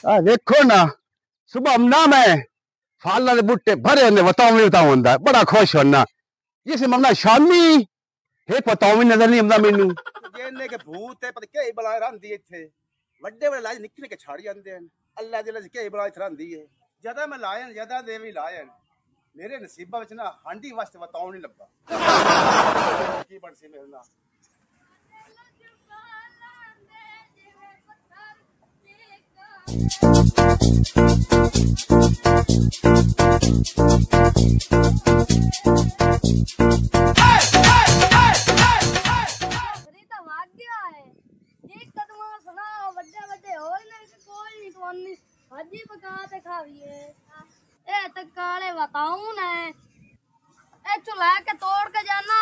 देखो ना सुबह ना मैं फाला दे बूटे भरे होंगे बताऊं बड़ा खुश होना जिसे ममना शामी हे बताऊं नजर नहीं आंदा मेनू जेने के भूत है पता क्या बला रंदी इथे ਵੱਡੇ ਵੱਡੇ ਲਾਜ ਨਿੱਕੇ ਨਿੱਕੇ ਛਾੜ ਜਾਂਦੇ ਹਨ ਅੱਲਾ ਦੇ ਲਈ ਕੀ ਬਲਾ ਇਥੇ ਰੰਦੀ ਹੈ ਜਦਾ ਮੈਂ ਲਾਇਨ ਜਦਾ ਦੇ ਵੀ ਲਾਇਨ ਮੇਰੇ ਨਸੀਬਾਂ ਵਿੱਚ ਨਾ ਹਾਂਡੀ ਵਾਸਤੇ ਬਤਾਉ ਨਹੀਂ ਲੱਗਾ ਕੀ ਬਣ ਸੀ ਮੇਰੇ ਨਾਲ भाजी पका ते खाविए ए त काले बताऊं ने ए चुला के तोड़ के जाना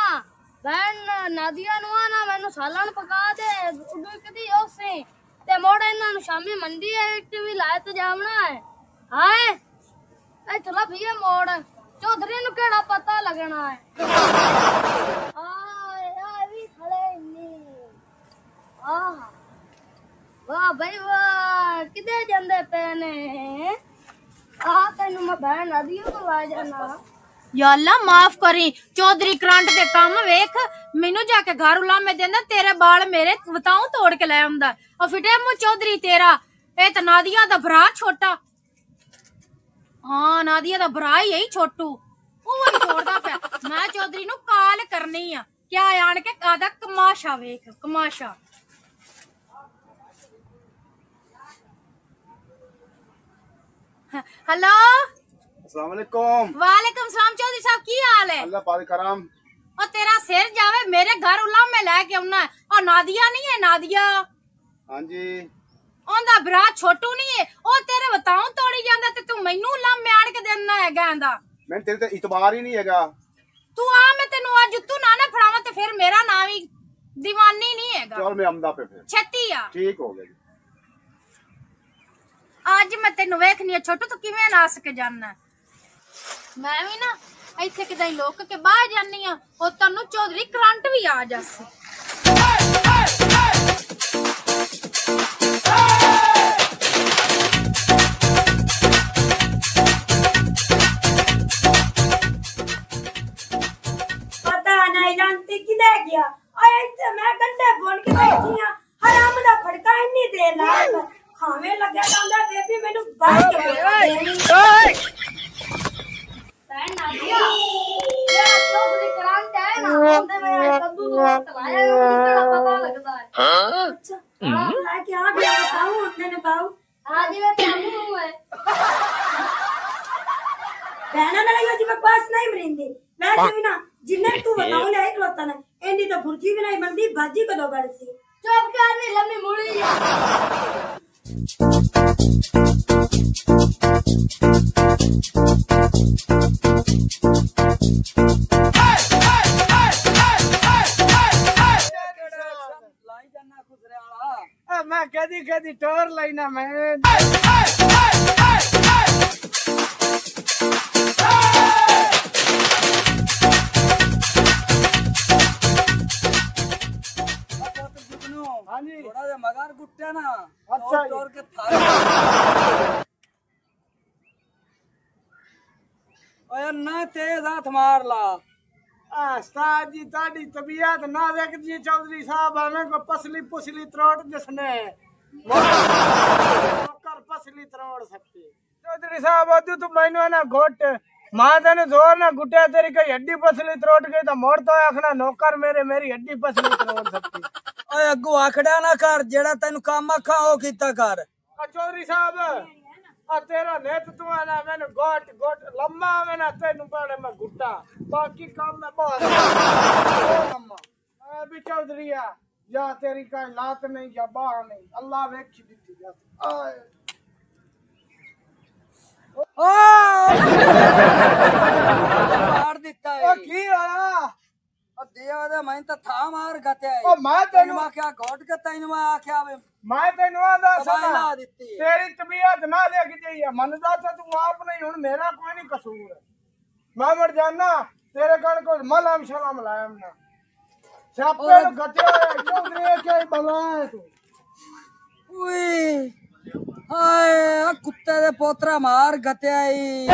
बहन नादिया नु ना मैनू सालन पका दे उडू कदी ओसे ते मोड़े इना नु शामी मंडी है टीवी लाए ते जावना है हां ए चला भैया मोड़ चौधरी नु केड़ा पता लगना है आ भी खड़े नी आ वाह भाई वाह किधे जांदे पेने आ तेनु मैं बहन आदियो तो ला जाना या अल्लाह माफ करी चौधरी करंट दे काम वेख मेनू जाके घर उलामे देंदा तेरे बाल मेरे बताऊं तोड़ के ले आंदा और फिटे मु चौधरी तेरा ए त नादिया दा भरा छोटा हां नादिया दा भरा ही यही छोटू ओ तोड़दा पे मैं चौधरी नु कॉल करनी आ क्या आन के आदा कमाशा वेख कमाशा हेलो अस्सलाम वालेकुम वालेकुम सलाम चौधरी साहब की हाल है अल्लाह पाक करम और तेरा सिर जावे मेरे घर उला में लेके आना है और नादिया नहीं है नादिया हां जी ओंदा भरा छोटू नहीं है ओ तेरे बताऊं तोड़ी जांदा ते तू मेनू उला में आड़ के देना है गांदा मैं तेरे ते इतबार ही नहीं हैगा तू आ मैं तेनु आज तू ना ना फड़ावा ते फिर मेरा नाम ही दीवानी नहीं हैगा चल मैं आमदा पे फिर छत्ती आ ठीक हो गया आज मैं तेनु वेखनी है छोटू तू किवें नास के जाना मैं भी ना ਇੱਥੇ ਕਿਦਾਂ ਲੋਕ ਕੇ ਬਾਹਰ ਜਾਨੀ ਆ ਉਹ ਤੈਨੂੰ ਚੌਧਰੀ ਕਰੰਟ ਵੀ ਆ ਜਾਸੀ पता नहीं जानती किधर गया और ऐसे मैं गंडे बोन के बैठी हां हराम दा फड़का इन्नी दे ला खावे लगे जांदा बेबी मेनू बाहर के देनी बहन नादिया ये चौधरी करंट है ना ओंदे में कद्दू तो तलाया उनका पता लगता है अच्छा हां क्या बताऊं उन्होंने ने पाऊ आज मैं तामू है बहना ना यो जी बकवास नहीं मरिंदी वैसे भी ना जिन्ने तू बताऊं ले एक लोता ना एंडी तो भुर्जी भी नहीं बनदी भाजी कदों बनसी चुप कर नहीं लम्मी मुड़ी मैं कदी कदी टोर लाइना मैं थोड़ा जा मगार गुट्टे ना अच्छा टोर के थारे ओए ना तेज हाथ मार ला उस्ताद जी ताड़ी तबीयत ना देख जी चौधरी साहब हमें को पसली पुसली त्रोड़ जिसने नौकर पसली त्रोड़ सकती चौधरी साहब अदू तू मैनू ना घोट मां तेन जोर ना गुटिया तेरी कई हड्डी पसली त्रोड़ गई तो मोड़ तो आखना नौकर मेरे मेरी हड्डी पसली त्रोड़ सकती ओए अगू आखड़ा ना कर जेड़ा तेन काम आखा ओ कीता कर चौधरी साहब आ तेरा नेत तू ना मैंने गोट गोट लम्मा में ना तेन बड़े में गुट्टा बाकी काम में बहुत लम्मा अभी चौधरी या तेरी का लात नहीं या बाह नहीं अल्लाह वेखी दी जा ओ मार दिता है ओ की आया ओ दिया दे मैं तो था मार गते ओ मैं तेनु क्या घोट के तैनु आख्या वे मैं तेनु आदा सना दित्ती तेरी तबीयत ना देख जाइए मन दा तो तू आप नहीं हुन मेरा कोई नहीं कसूर है मैं मर जाना तेरे कण को मलम शलम लायम ना छापे गते चौधरी के बला है तू ओए ਹਾਏ ਆ ਕੁੱਤੇ ਦੇ ਪੋਤਰਾ ਮਾਰ ਗਤਿਆ ਈ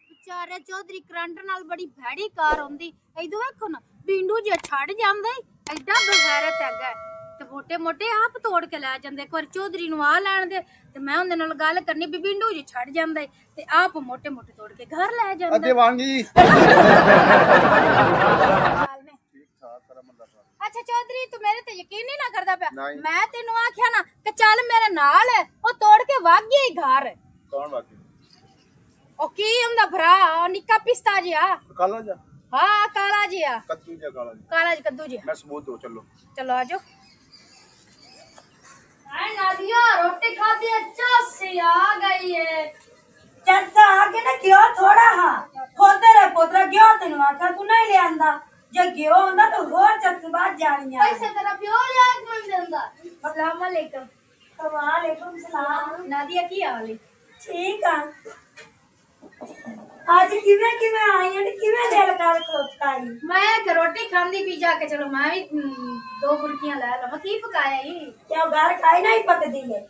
ਵਿਚਾਰੇ ਚੌਧਰੀ ਕਰੰਟ ਨਾਲ ਬੜੀ ਭੈੜੀ ਕਾਰ ਆਉਂਦੀ ਇਦੋਂ ਵੇਖੋ ਨਾ ਬਿੰਡੂ ਜੇ ਛੱਡ ਜਾਂਦਾ ਐਡਾ ਬਗੈਰਤ ਹੈਗਾ ਤੇ ਮੋਟੇ ਮੋਟੇ ਆਪ ਤੋੜ ਕੇ ਲੈ ਜਾਂਦੇ। ਇੱਕ ਵਾਰ ਚੌਧਰੀ ਨੂੰ ਆ ਲੈਣ ਦੇ ਤੇ ਮੈਂ ਉਹਦੇ ਨਾਲ ਗੱਲ ਕਰਨੀ ਵੀ ਬਿੰਡੂ ਜੇ ਛੱਡ ਜਾਂਦਾ ਤੇ ਆਪ ਮੋਟੇ ਮੋਟੇ ਤੋੜ ਕੇ ਘਰ ਲੈ ਜਾਂਦਾ। ਦੇਵਾਂਗੀ ਅੱਛਾ ਚੌਧਰੀ ਤੂੰ ਮੇਰੇ ਤੇ ਯਕੀਨ ਨਹੀਂ ਨਾ ਕਰਦਾ ਪਿਆ। ਨਹੀਂ। ਮੈਂ ਤੈਨੂੰ ਆਖਿਆ ਨਾ ਕਿ ਚੱਲ ਮੇਰੇ ਨਾਲ ਉਹ ਤੋੜ ਕੇ ਵਗ ਗਿਆ ਹੀ ਘਰ। ਕੌਣ ਬਾਕੀ ਉਹ ਕੀ ਹੁੰਦਾ ਭਰਾ ਨਿੱਕਾ ਪਿਸਤਾ ਜਿਹਾ ਕਾਲਾ ਜਾ ਹਾਂ ਕਾਲਾ ਜਿਹਾ ਕੱਦੂ ਜਾ ਕਾਲਾ ਜੀ ਕਾਲਾ ਜਿਹਾ ਕੱਦੂ ਜਿਹਾ। ਮੈਂ ਸਬੂਤ ਦੋ ਚਲੋ चलो आजो। नादिया रोटी खाती अच्छा से आ गई है। जैसा आगे ना क्यों थोड़ा हाँ होते रहे पोतरा क्यों तेन आखा तू नहीं ले आंदा जे क्यों आंदा तो होर चस बात जानी है। पैसे तेरा प्यो याद कोई देंदा। अस्सलाम वालेकुम। वालेकुम सलाम। नादिया की हाल है? ठीक है आज किवें किवें आई है किवें दिल कर खोता ही मैं के रोटी खांदी पी जाके चलो मैं भी दो बुर्कियां ले लवा की पकाया ही क्या घर खाई नहीं पकदी है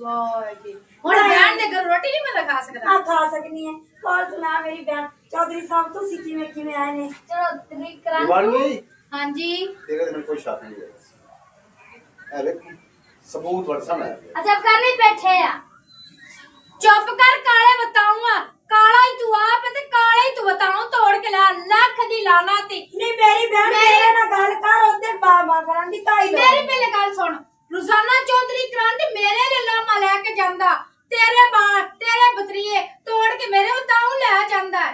वाह जी हुन बहन दे घर रोटी नहीं मैं खा सकदा। हां खा सकनी है। और सुना मेरी बहन चौधरी साहब तुसी किवें किवें आए ने चलो तरीक करा दीवानी हां जी तेरे में कोई शक नहीं है अरे सबूत वर्षण है अच्छा कर नहीं बैठे आ चुप कर काले बताऊंगा काला ही तू आप ते काले ही तू बताऊं तोड़ के ला लाख दी लाना ती नहीं मेरी बहन मेरे ना गल कर ओदे बाबा करन दी काई लो मेरी पहले गल सुन रोजाना चौधरी करंट मेरे ले लामा लेके जांदा तेरे बाल तेरे बतरिए तोड़ के मेरे बताऊं ले जांदा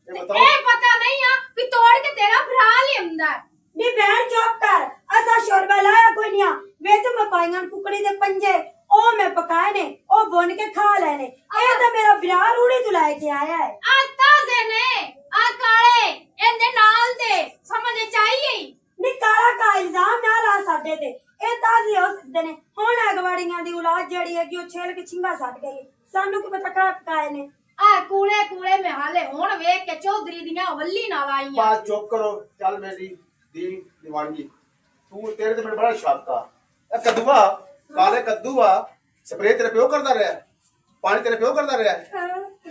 ए पता नहीं आ कि तोड़ के तेरा भरा ले आंदा नी बहन चुप कर असा शोरबा लाया कोई नहीं वे तो मैं पाईयां कुकड़ी दे पंजे ओ मैं पकाए ने ओ बुन के खा लेने ए तो मेरा बिरार उड़ी तू लेके आया है आ ताजे ने आ काले एंदे नाल दे समझ चाहिए नी काला का इल्जाम ना ला साडे ते ए ताजी हो सकदे ने हुन अगवाड़ियां दी औलाद जेड़ी है कि ओ छेल के छिंगा सट गई सानू की पता का पकाए ने आ कूड़े कूड़े में हाले हुन वेख के चौधरी दियां वल्ली नाल आईयां बात चुप करो चल मेरी दी दीवानगी तू तेरे ते मेरे बड़ा शक आ ए कद्दूआ काले कद्दूआ स्प्रे तेरे प्यो करदा रहा पानी तेरे प्यो करदा रहा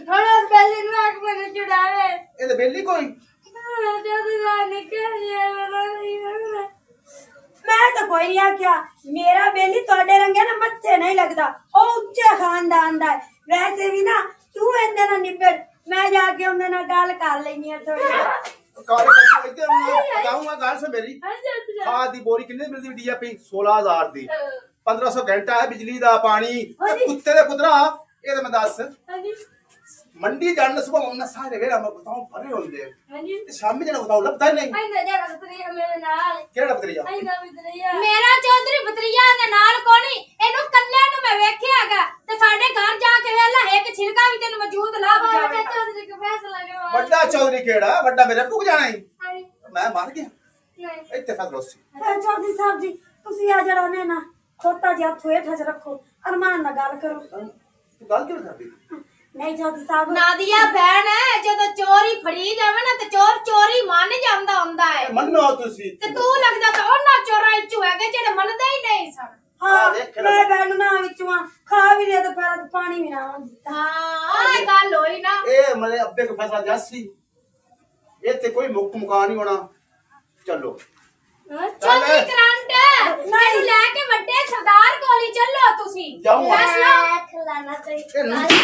थोड़ा बेली नाक में चुड़ावे ए ते बेली कोई मैं तो कोई नहीं आख्या मेरा बेली तोड़े रंगे ना मत्थे नहीं लगता ओ उच्चे खानदान दा वैसे भी ना तू इनदे ना निबड़ मैं जाके उनदे ना गल कर लेनी है थोड़ी काले कद्दू इधर बताऊंगा गाल से मेरी खाद दी बोरी कितने मिलदी डीएपी 16000 दी 1500 घंटा है बिजली दा पानी कुत्ते दे पुत्रा ए ते मैं दस मंडी जाने सुबह मम्मा सारे वेरा मैं बताऊं भरे होंदे ते शामी जने बताऊं लभदा नहीं केड़ा बतरिया मेरा चौधरी बतरिया दे नाल कोनी एनु कल्ले नु मैं वेखिया हैगा ते साडे घर जाके वेला एक छिलका भी तेनु मौजूद लाभ जावे चौधरी के फैसला के बड़ा चौधरी केड़ा बड़ा मेरे पुग जाना ही मैं मर गया इत्ते फैसला सी चौधरी साहब जी तुसी आ जरा ने ना खोता जी हथ हेठ रखो अरमान ना गल करो तू गल क्यों करदी नहीं चौधरी साहब नादिया बहन है जदों चोरी फड़ी जावे ना ते चोर चोरी मान जांदा हुंदा है मन्नो तुसी ते तू लगदा तो ओना चोरा इचू हैगे जेड़े मनदे ही नहीं सन हाँ मैं बैठ ना विचवा खा भी लिया तो पैरा तो पानी भी ना दिता हां आ गल होई ना ए मेरे अब्बे का फैसला जासी ए ते कोई मुक्त मुकान नहीं होना चलो चौधरी करंट नहीं लेके बड़े सरदार कोली चलो तुसी जाऊंगा फैसला खिलाना ए नहीं